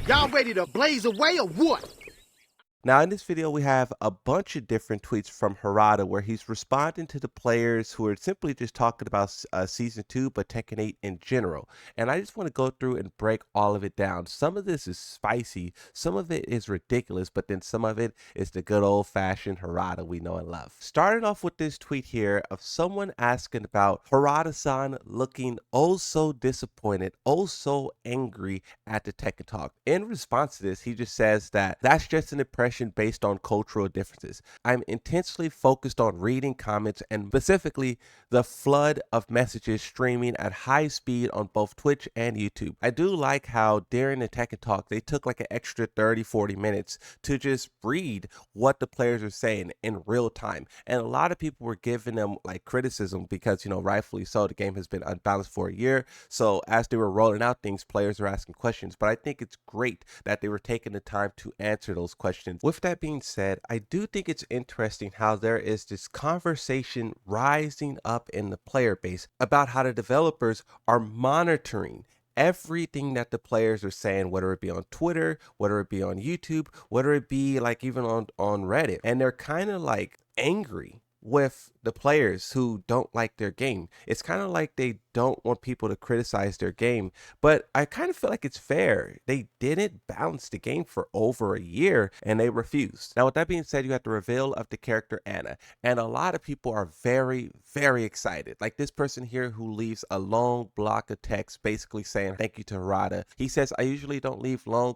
Y'all ready to blaze away or what? Now, in this video, we have a bunch of different tweets from Harada where he's responding to the players who are simply just talking about Season 2, but Tekken 8 in general. And I just want to go through and break all of it down. Some of this is spicy, some of it is ridiculous, but then some of it is the good old-fashioned Harada we know and love. Starting off with this tweet here of someone asking about Harada-san looking oh so disappointed, oh so angry at the Tekken Talk. In response to this, he just says that that's just an impression based on cultural differences. I'm intensely focused on reading comments and specifically the flood of messages streaming at high speed on both Twitch and YouTube. I do like how during the Tekken Talk, they took like an extra 30-40 minutes to just read what the players are saying in real time. And a lot of people were giving them like criticism because, rightfully so, the game has been unbalanced for a year. So as they were rolling out things, players are asking questions. But I think it's great that they were taking the time to answer those questions. With that being said, I do think it's interesting how there is this conversation rising up in the player base about how the developers are monitoring everything that the players are saying, whether it be on Twitter, whether it be on YouTube, whether it be like even on Reddit. And they're kind of like angry with the players who don't like their game. It's kind of like they don't want people to criticize their game, but I kind of feel like it's fair. They didn't balance the game for over a year and they refused. Now, with that being said, you have the reveal of the character Anna, and a lot of people are very, very excited. Like this person here who leaves a long block of text basically saying thank you to Harada. He says, I usually don't leave long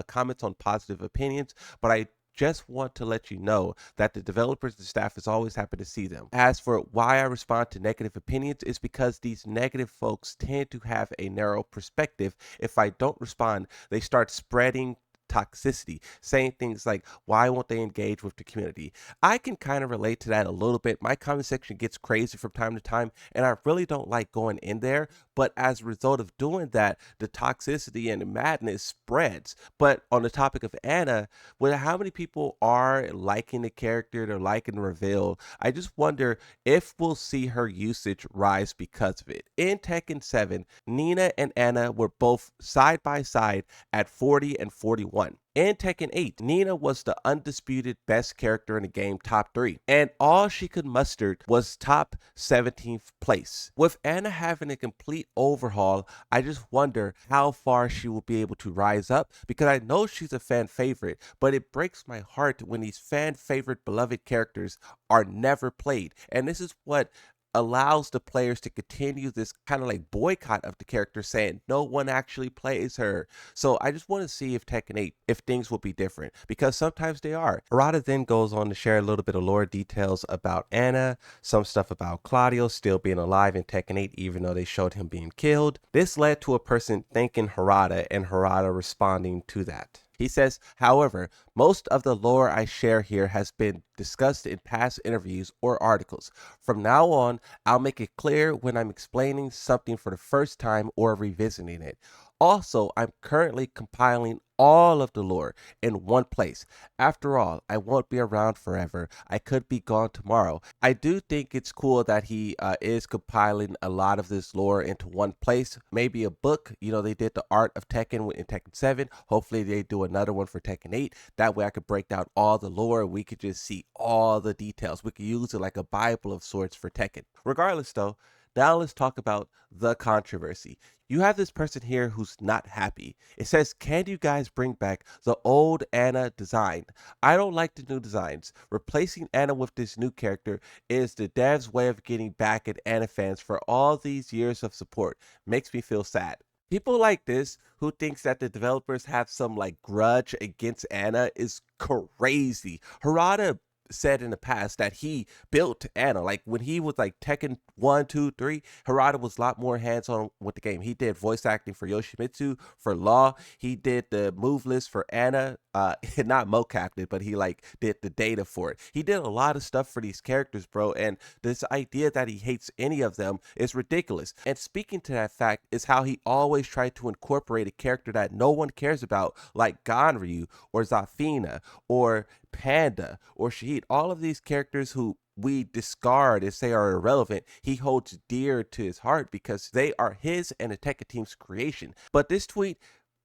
comments on positive opinions, but I just want to let you know that the developers and staff is always happy to see them. As for why I respond to negative opinions, it's because these negative folks tend to have a narrow perspective. If I don't respond, they start spreading toxicity, saying things like, why won't they engage with the community? I can kind of relate to that a little bit. My comment section gets crazy from time to time, and I really don't like going in there. But as a result of doing that, the toxicity and the madness spreads. But on the topic of Anna, with how many people are liking the character, they're liking the reveal, I just wonder if we'll see her usage rise because of it. In Tekken 7, Nina and Anna were both side by side at 40 and 41. In Tekken 8, Nina was the undisputed best character in the game, top 3, and all she could muster was top 17th place. With Anna having a complete overhaul, I just wonder how far she will be able to rise up, because I know she's a fan favorite, but it breaks my heart when these fan favorite beloved characters are never played. And this is what allows the players to continue this kind of like boycott of the character, saying no one actually plays her. So I just want to see if Tekken 8, if things will be different, because sometimes they are. Harada then goes on to share a little bit of lore details about Anna, some stuff about Claudio still being alive in Tekken 8 even though they showed him being killed. This led to a person thanking Harada and Harada responding to that. He says, however, most of the lore I share here has been discussed in past interviews or articles. From now on, I'll make it clear when I'm explaining something for the first time or revisiting it. Also, I'm currently compiling all of the lore in one place. After all, I won't be around forever. I could be gone tomorrow. I do think it's cool that he is compiling a lot of this lore into one place. Maybe a book. They did the Art of Tekken in Tekken 7. Hopefully they do another one for Tekken 8. That way I could break down all the lore. We could just see all the details. We could use it like a Bible of sorts for Tekken. Regardless though, now let's talk about the controversy. You have this person here who's not happy. It says, can you guys bring back the old Anna design? I don't like the new designs. Replacing Anna with this new character is the devs' way of getting back at Anna fans for all these years of support. Makes me feel sad. People like this who thinks that the developers have some like grudge against Anna is crazy. Harada said in the past that he built Anna. Like when he was like Tekken 1, 2, 3, Harada was a lot more hands-on with the game. He did voice acting for Yoshimitsu, for Law. He did the move list for Anna. Not mocapped it, but he like did the data for it. He did a lot of stuff for these characters, bro. And this idea that he hates any of them is ridiculous. And speaking to that fact is how he always tried to incorporate a character that no one cares about, like Ganryu or Zafina or Panda or Shahid. All of these characters who we discard and say are irrelevant, he holds dear to his heart because they are his and the Tekken team's creation. But this tweet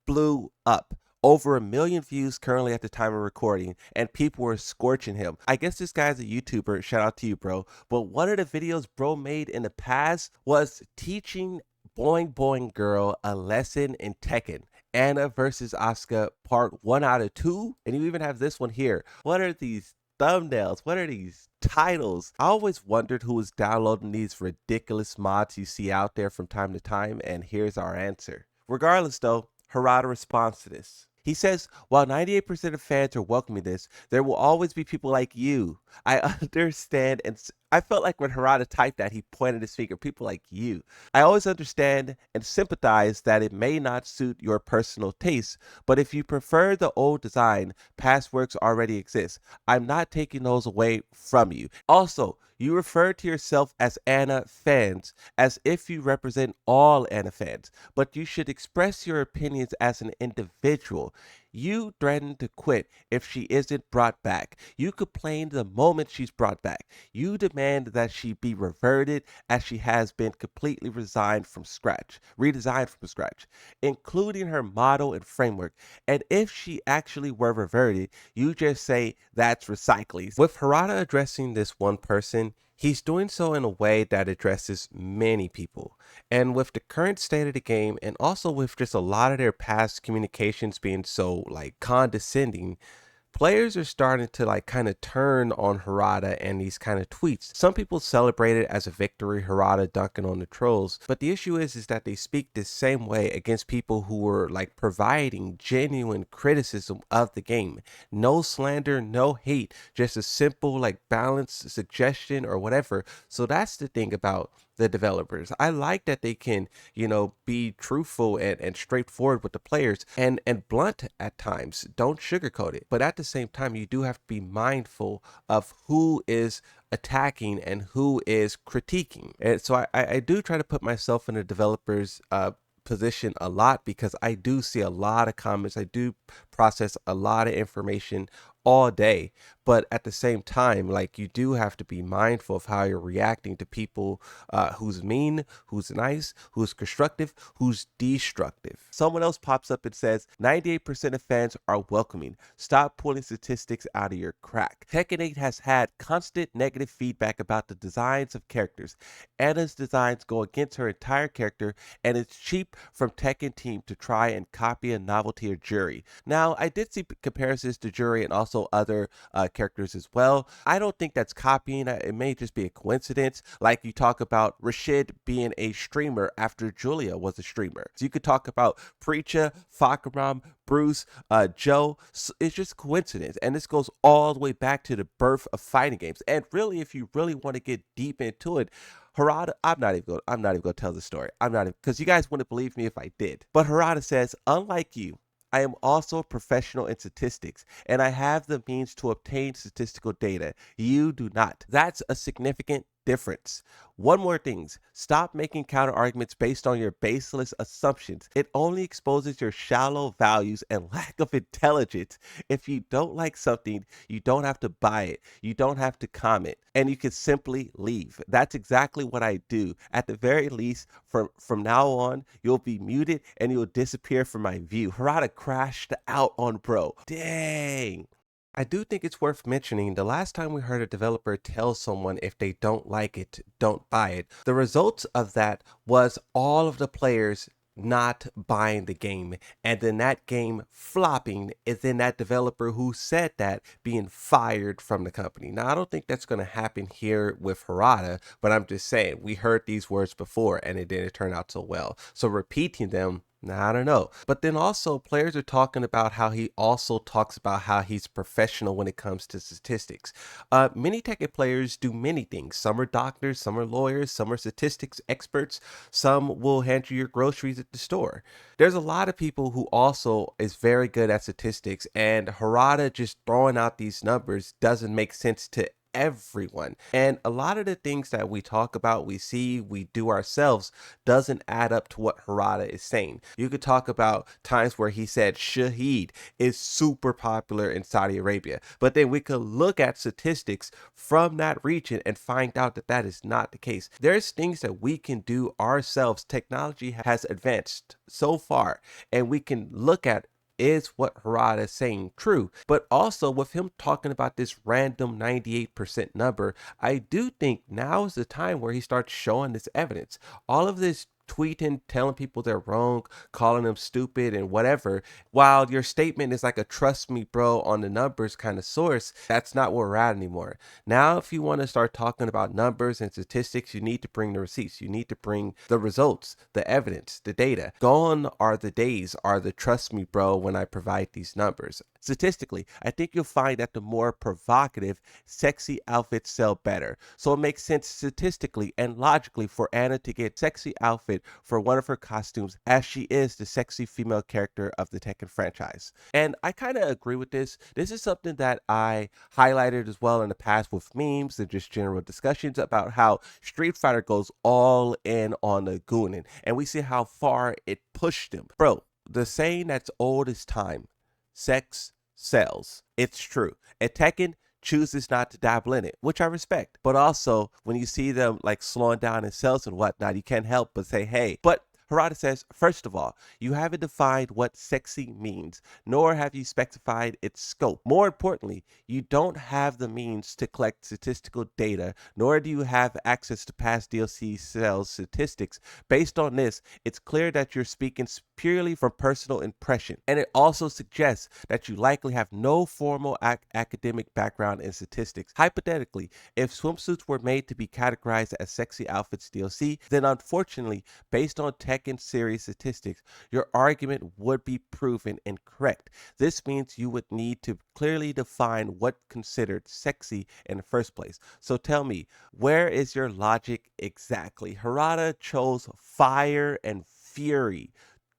blew up Over 1 million views currently at the time of recording, and people were scorching him. I guess this guy's a YouTuber. Shout out to you, bro. But one of the videos bro made in the past was teaching Boing Boing Girl a lesson in Tekken. Anna versus Asuka part 1 out of 2. And you even have this one here. What are these thumbnails? What are these titles? I always wondered who was downloading these ridiculous mods you see out there from time to time, and here's our answer. Regardless though, Harada responds to this. He says, while 98% of fans are welcoming this, there will always be people like you. I understand, and I felt like when Harada typed that, he pointed his finger, people like you. I always understand and sympathize that it may not suit your personal taste, but if you prefer the old design, past works already exist. I'm not taking those away from you. Also, you refer to yourself as Anna fans, as if you represent all Anna fans, but you should express your opinions as an individual. You threaten to quit if she isn't brought back. You complain the moment she's brought back. You demand that she be reverted as she has been completely redesigned from scratch, including her model and framework. And if she actually were reverted, you just say that's recycling. With Harada addressing this one person, he's doing so in a way that addresses many people. And with the current state of the game, and also with just a lot of their past communications being so like condescending, players are starting to like kind of turn on Harada and these kind of tweets. Some people celebrate it as a victory, Harada dunking on the trolls, but the issue is that they speak the same way against people who were like providing genuine criticism of the game. No slander, no hate, just a simple like balanced suggestion or whatever. So that's the thing about the developers. I like that they can, be truthful and straightforward with the players and blunt at times. Don't sugarcoat it. But at the same time, you do have to be mindful of who is attacking and who is critiquing. And so I do try to put myself in a developer's position a lot, because I do see a lot of comments. I do process a lot of information all day, but at the same time, like, you do have to be mindful of how you're reacting to people who's mean, who's nice, who's constructive, who's destructive. Someone else pops up and says 98% of fans are welcoming. Stop pulling statistics out of your crack. Tekken 8 has had constant negative feedback about the designs of characters. Anna's designs go against her entire character, and it's cheap from Tekken team to try and copy a novelty or Jury. Now, I did see comparisons to Jury and also other characters as well. I don't think that's copying. It may just be a coincidence. Like you talk about Rashid being a streamer after Julia was a streamer. So you could talk about Preacher, Fakaram, Bruce, Joe. It's just coincidence. And this goes all the way back to the birth of fighting games. And really, if you really want to get deep into it, Harada, I'm not even gonna tell the story. I'm not, because you guys wouldn't believe me if I did. But Harada says, unlike you, I am also a professional in statistics, and I have the means to obtain statistical data. You do not. That's a significant difference. One more thing, stop making counter arguments based on your baseless assumptions. It only exposes your shallow values and lack of intelligence. If you don't like something, you don't have to buy it. You don't have to comment, and you can simply leave. That's exactly what I do. At the very least, from now on, you'll be muted and you'll disappear from my view. Harada crashed out on bro. Dang. I do think it's worth mentioning the last time we heard a developer tell someone if they don't like it, don't buy it, the results of that was all of the players not buying the game, and then that game flopping, is then that developer who said that being fired from the company. Now, I don't think that's going to happen here with Harada, but I'm just saying we heard these words before and it didn't turn out so well. So repeating them, now, I don't know. But then also players are talking about how he also talks about how he's professional when it comes to statistics. Many Tekken players do many things. Some are doctors, some are lawyers, some are statistics experts, some will hand you your groceries at the store. There's a lot of people who also is very good at statistics, and Harada just throwing out these numbers doesn't make sense to everyone. And a lot of the things that we talk about, we see, we do ourselves, doesn't add up to what Harada is saying. You could talk about times where he said Shahid is super popular in Saudi Arabia, but then we could look at statistics from that region and find out that that is not the case. There's things that we can do ourselves. Technology has advanced so far, and we can look at is what Harada is saying true. But also with him talking about this random 98% number, I do think now is the time where he starts showing this evidence. All of this tweeting, telling people they're wrong, calling them stupid and whatever, while your statement is like a trust me, bro, on the numbers kind of source, that's not where we're at anymore. Now, if you want to start talking about numbers and statistics, you need to bring the receipts. You need to bring the results, the evidence, the data. Gone are the days, are the trust me, bro, when I provide these numbers. Statistically, I think you'll find that the more provocative, sexy outfits sell better. So it makes sense statistically and logically for Anna to get sexy outfit for one of her costumes, as she is the sexy female character of the Tekken franchise. And I kind of agree with this. This is something that I highlighted as well in the past with memes and just general discussions about how Street Fighter goes all in on the gooning, and we see how far it pushed him. Bro, the saying that's old as time, sex sells. It's true. And Tekken chooses not to dabble in it, which I respect. But also, when you see them like slowing down in sales and whatnot, you can't help but say, hey, but Harada says, first of all, you haven't defined what sexy means, nor have you specified its scope. More importantly, you don't have the means to collect statistical data, nor do you have access to past DLC sales statistics. Based on this, it's clear that you're speaking purely from personal impression, and it also suggests that you likely have no formal academic background in statistics. Hypothetically, if swimsuits were made to be categorized as sexy outfits DLC, then unfortunately, based on Tekken series statistics, your argument would be proven incorrect. This means you would need to clearly define what considered sexy in the first place. So tell me, where is your logic exactly? Harada chose fire and fury,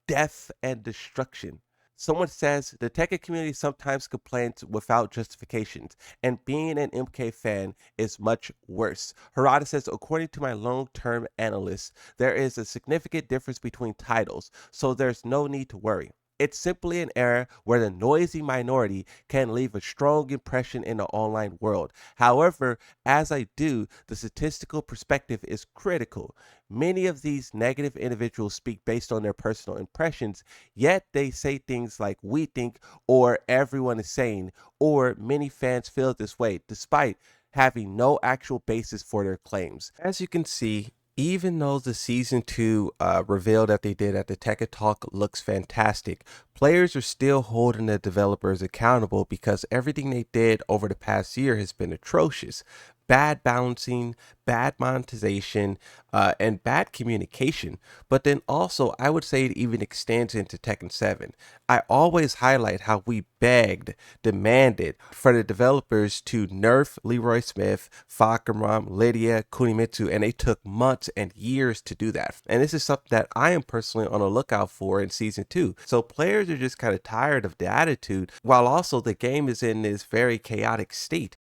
death and destruction. Someone says the Tekken community sometimes complains without justifications, and being an MK fan is much worse. Harada says, according to my long-term analyst, there is a significant difference between titles, so there's no need to worry. It's simply an era where the noisy minority can leave a strong impression in the online world. However, as I do, the statistical perspective is critical. Many of these negative individuals speak based on their personal impressions, yet they say things like we think or everyone is saying, or many fans feel this way, despite having no actual basis for their claims. As you can see, even though the season 2 reveal that they did at the Tekken Talk looks fantastic, players are still holding the developers accountable because everything they did over the past year has been atrocious. Bad balancing, bad monetization, and bad communication. But then also, I would say it even extends into Tekken 7. I always highlight how we begged, demanded for the developers to nerf Leroy Smith, Fakaram, Lydia, Kunimitsu, and they took months and years to do that. And this is something that I am personally on the lookout for in Season 2. So players are just kind of tired of the attitude, while also the game is in this very chaotic state.